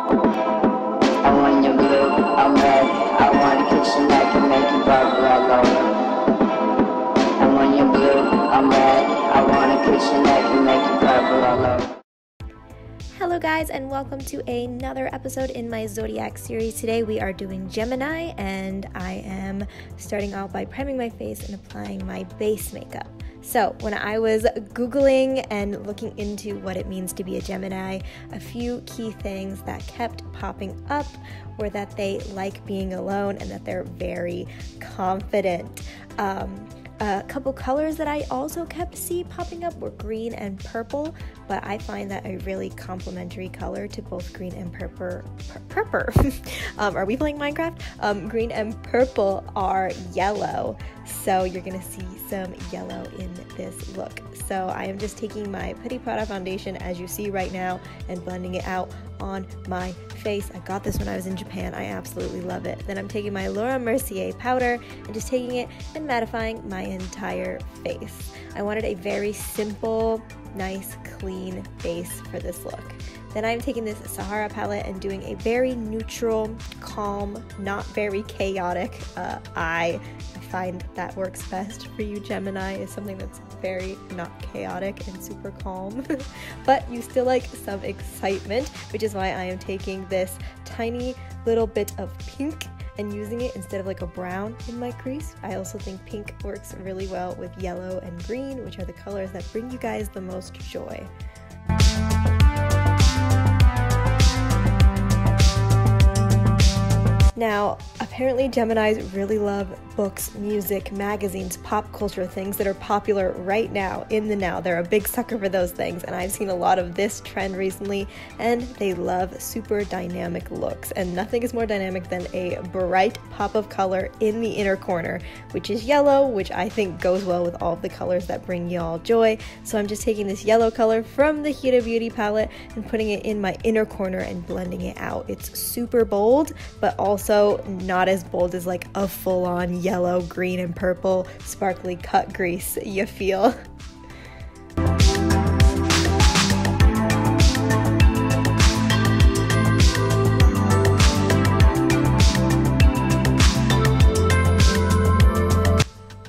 I want your blue, I'm red. I want a kitchen that can make you bubble all over. I want your blue, I'm red. I want a kitchen that can make you bubble all over. Hello guys, and welcome to another episode in my Zodiac series. Today we are doing Gemini, and I am starting out by priming my face and applying my base makeup. So when I was Googling and looking into what it means to be a Gemini, a few key things that kept popping up were that they like being alone and that they're very confident. A couple colors that I also kept popping up were green and purple, but I find that a really complementary color to both green and purple. Are we playing Minecraft? Green and purple are yellow, so you're gonna see some yellow in this look. So I am just taking my Petit Prada foundation, as you see right now, and blending it out on my face. I got this when I was in Japan. I absolutely love it. Then I'm taking my Laura Mercier powder and just taking it and mattifying my entire face. I wanted a very simple, nice, clean base for this look. Then I'm taking this Sahara palette and doing a very neutral, calm, not very chaotic eye. I find that works best for you, Gemini, is something that's very not chaotic and super calm, but you still like some excitement, which is why I am taking this tiny little bit of pink and using it instead of like a brown in my crease. I also think pink works really well with yellow and green, which are the colors that bring you guys the most joy. Now, apparently Geminis really love books, music, magazines, pop culture, things that are popular right now, in the now. They're a big sucker for those things, and I've seen a lot of this trend recently, and they love super dynamic looks. And nothing is more dynamic than a bright pop of color in the inner corner, which is yellow, which I think goes well with all of the colors that bring y'all joy. So I'm just taking this yellow color from the Huda Beauty palette and putting it in my inner corner and blending it out. It's super bold, but also not as bold as like a full-on yellow, green, and purple sparkly cut grease you feel.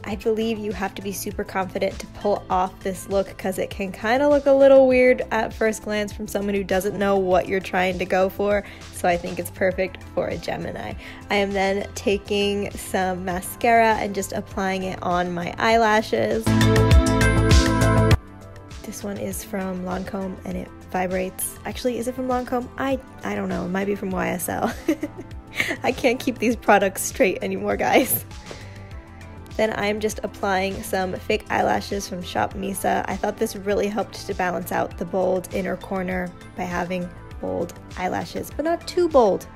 I believe you have to be super confident to pull off this look because it can kind of look a little weird at first glance from someone who doesn't know what you're trying to go for, so I think it's perfect for a Gemini. I am then taking some mascara and just applying it on my eyelashes. This one is from Lancome and it vibrates. Actually, is it from Lancome? I don't know, it might be from YSL. I can't keep these products straight anymore, guys. Then I'm just applying some fake eyelashes from Shop Misa. I thought this really helped to balance out the bold inner corner by having bold eyelashes, but not too bold.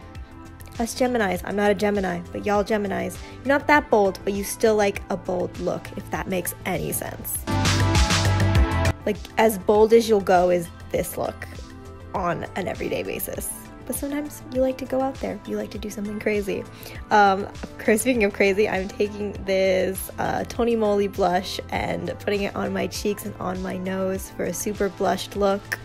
Us Geminis, I'm not a Gemini, but y'all Geminis, you're not that bold, but you still like a bold look, if that makes any sense. Like, as bold as you'll go is this look on an everyday basis. But sometimes you like to go out there. You like to do something crazy. Speaking of crazy, I'm taking this Tony Moly blush and putting it on my cheeks and on my nose for a super blushed look.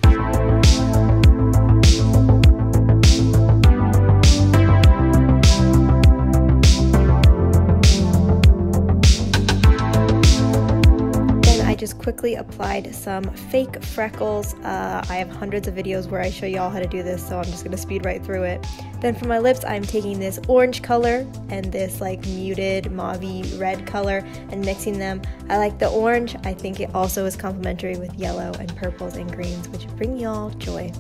Just quickly applied some fake freckles. I have hundreds of videos where I show y'all how to do this, so I'm just gonna speed right through it. Then for my lips, I'm taking this orange color and this like muted mauve-y red color and mixing them. I like the orange. I think it also is complementary with yellow and purples and greens, which bring y'all joy.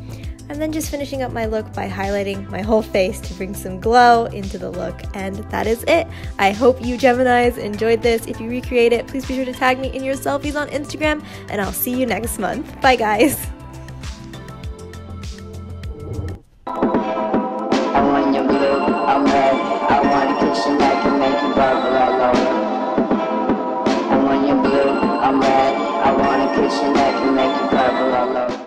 I'm then just finishing up my look by highlighting my whole face to bring some glow into the look, and that is it. I hope you Geminis enjoyed this. If you recreate it, please be sure to tag me in your selfies on Instagram, and I'll see you next month. Bye guys! I want your blue, I'm red. I want a kitchen that can make you bubble all over. I want your blue, I'm red. I want a kitchen that can make you bubble all over.